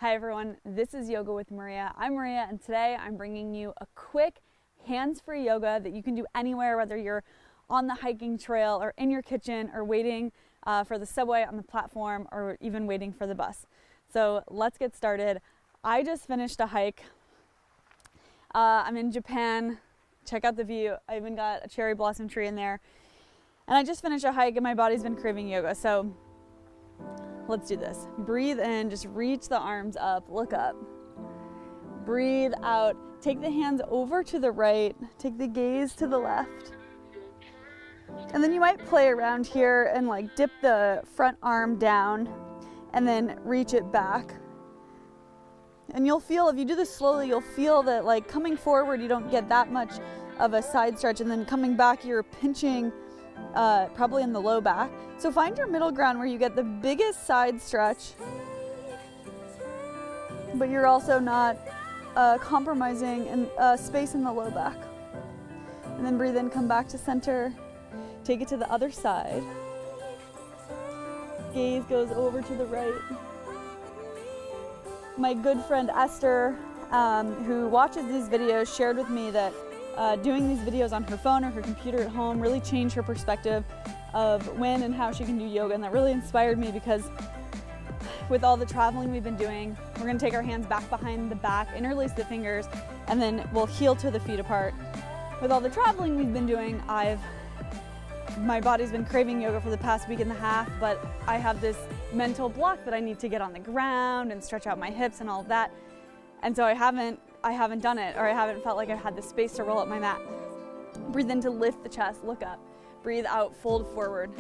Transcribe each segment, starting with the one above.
Hi everyone, this is Yoga with Maria. I'm Maria and today I'm bringing you a quick hands-free yoga that you can do anywhere, whether you're on the hiking trail or in your kitchen or waiting for the subway on the platform or even waiting for the bus. So let's get started. I just finished a hike. I'm in Japan. Check out the view. I even got a cherry blossom tree in there. And I just finished a hike and my body's been craving yoga. So let's do this. Breathe in, just reach the arms up, look up. Breathe out, take the hands over to the right, take the gaze to the left. And then you might play around here and like dip the front arm down and then reach it back. And you'll feel, if you do this slowly, you'll feel that like coming forward, you don't get that much of a side stretch, and then coming back, you're pinching probably in the low back. So find your middle ground where you get the biggest side stretch, but you're also not compromising in space in the low back. And then breathe in, come back to center, take it to the other side. Gaze goes over to the right. My good friend Esther, who watches these videos, shared with me that doing these videos on her phone or her computer at home really changed her perspective of when and how she can do yoga, and that really inspired me because with all the traveling we've been doing, we're going to take our hands back behind the back, interlace the fingers, and then we'll heel to the feet apart. With all the traveling we've been doing, my body's been craving yoga for the past week and a half, but I have this mental block that I need to get on the ground and stretch out my hips and all of that. And so I haven't done it, or I haven't felt like I've had the space to roll up my mat. Breathe in to lift the chest, look up. Breathe out, fold forward.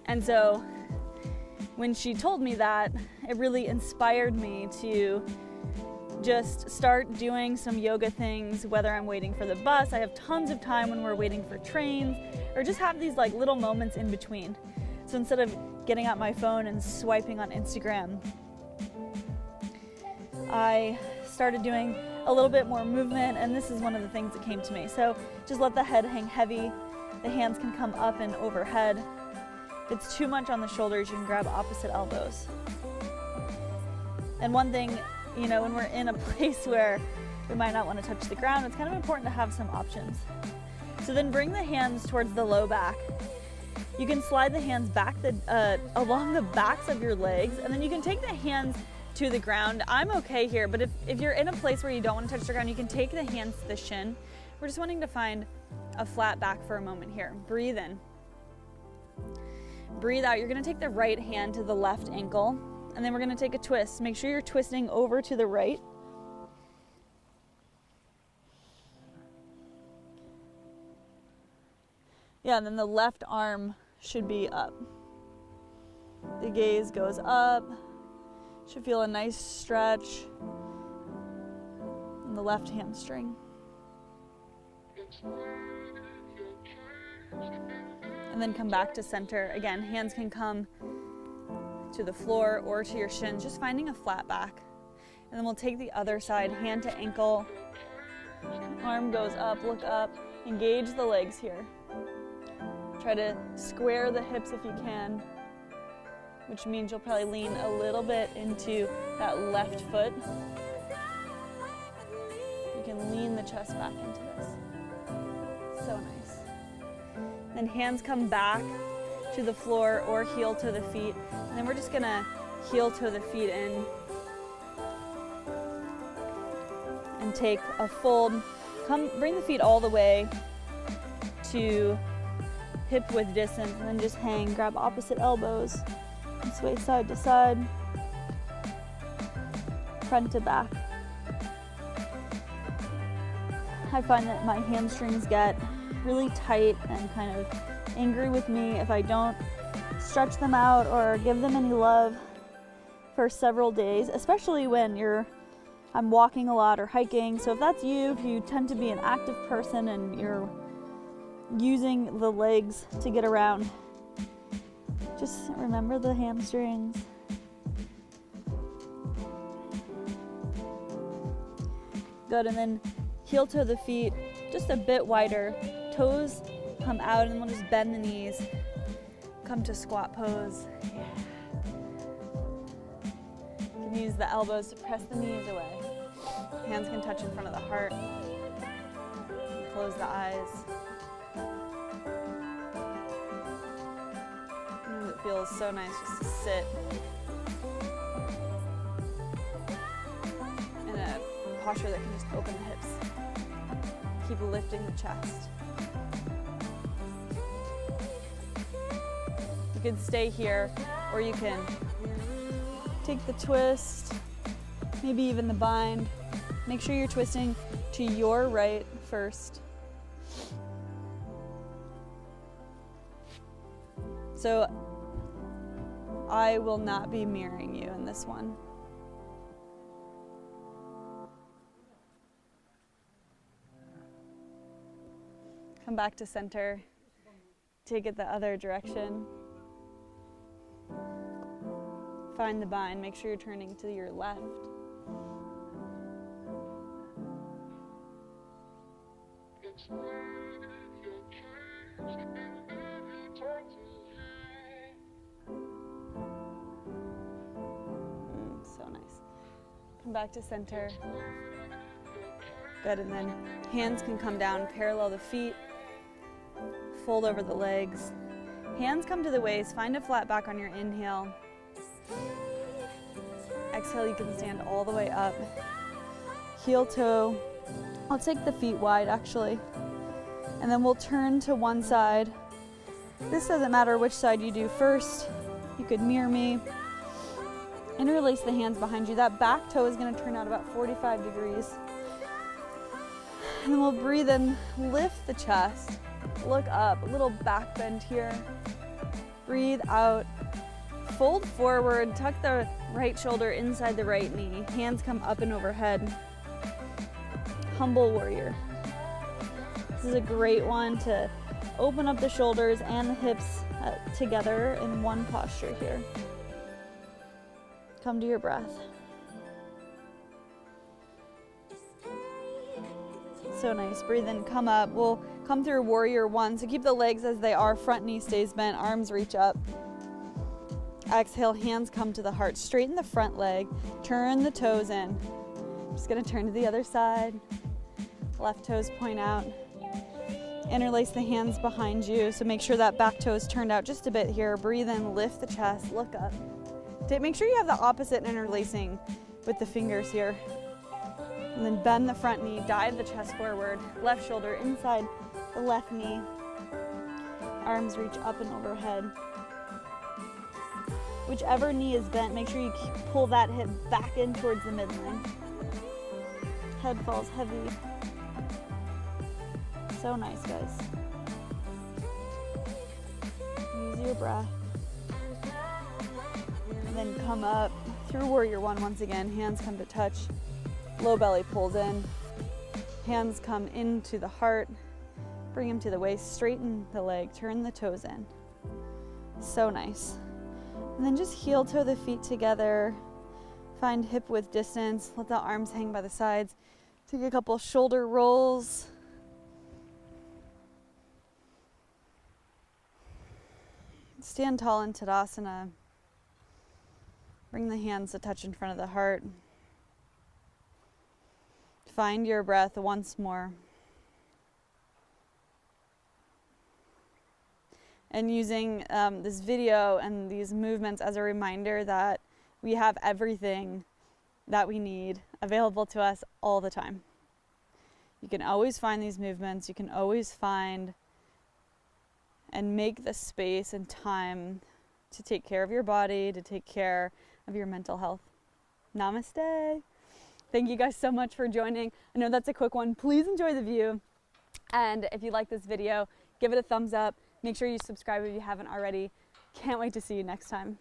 And so when she told me that, it really inspired me to just start doing some yoga things, whether I'm waiting for the bus, I have tons of time when we're waiting for trains, or just have these like little moments in between. So instead of getting out my phone and swiping on Instagram, I started doing a little bit more movement, and this is one of the things that came to me. So just let the head hang heavy, the hands can come up and overhead. If it's too much on the shoulders, you can grab opposite elbows. And one thing, you know, when we're in a place where we might not want to touch the ground, it's kind of important to have some options. So then bring the hands towards the low back. You can slide the hands back along the backs of your legs, and then you can take the hands to the ground. I'm okay here, but if you're in a place where you don't want to touch the ground, you can take the hands to the shin. We're just wanting to find a flat back for a moment here. Breathe in. Breathe out. You're going to take the right hand to the left ankle, and then we're going to take a twist. Make sure you're twisting over to the right. Yeah, and then the left arm should be up. The gaze goes up. Should feel a nice stretch in the left hamstring. And then come back to center. Again, hands can come to the floor or to your shins, just finding a flat back. And then we'll take the other side, hand to ankle. Arm goes up, look up. Engage the legs here. Try to square the hips if you can, which means you'll probably lean a little bit into that left foot. You can lean the chest back into this. So nice. Then hands come back to the floor or heel to the feet. And then we're just gonna heel toe the feet in and take a fold. Bring the feet all the way to hip width distance, and then just hang, grab opposite elbows, and sway side to side, front to back. I find that my hamstrings get really tight and kind of angry with me if I don't stretch them out or give them any love for several days, especially when I'm walking a lot or hiking. So if that's you, if you tend to be an active person and you're using the legs to get around, just remember the hamstrings. Good, and then heel toe the feet just a bit wider. Toes come out, and we'll just bend the knees. Come to squat pose. Yeah. can use the elbows to press the knees away. Hands can touch in front of the heart. Close the eyes. And it feels so nice just to sit in a posture that can just open the hips. Keep lifting the chest. You can stay here, or you can take the twist, maybe even the bind. Make sure you're twisting to your right first. So I will not be mirroring you in this one. Come back to center. Take it the other direction. Find the bind. Make sure you're turning to your left. So nice. Come back to center. Good, and then hands can come down, parallel the feet, fold over the legs. Hands come to the waist, find a flat back on your inhale. Exhale, you can stand all the way up. Heel toe. I'll take the feet wide actually. And then we'll turn to one side. This doesn't matter which side you do first. You could mirror me. Interlace the hands behind you. That back toe is going to turn out about 45 degrees. And then we'll breathe in, lift the chest, look up, a little back bend here. Breathe out, fold forward, tuck the right shoulder inside the right knee. Hands come up and overhead. Humble warrior. This is a great one to open up the shoulders and the hips together in one posture here. Come to your breath. So nice. Breathe in, come up. We'll come through warrior one. So keep the legs as they are. Front knee stays bent, arms reach up. Exhale, hands come to the heart. Straighten the front leg. Turn the toes in. Just gonna turn to the other side. Left toes point out. Interlace the hands behind you. So make sure that back toe is turned out just a bit here. Breathe in, lift the chest, look up. Make sure you have the opposite interlacing with the fingers here. And then bend the front knee, dive the chest forward, left shoulder inside the left knee. Arms reach up and overhead. Whichever knee is bent, make sure you pull that hip back in towards the midline. Head falls heavy. So nice, guys. Use your breath. And then come up through warrior one once again. Hands come to touch. Low belly pulls in. Hands come into the heart. Bring them to the waist. Straighten the leg. Turn the toes in. So nice. And then just heel toe the feet together. Find hip width distance. Let the arms hang by the sides. Take a couple shoulder rolls. Stand tall in Tadasana. Bring the hands to touch in front of the heart. Find your breath once more. And using this video and these movements as a reminder that we have everything that we need available to us all the time. You can always find these movements. You can always find and make the space and time to take care of your body, to take care of your mental health. Namaste. Thank you guys so much for joining. I know that's a quick one. Please enjoy the view. And if you like this video, give it a thumbs up. Make sure you subscribe if you haven't already. Can't wait to see you next time.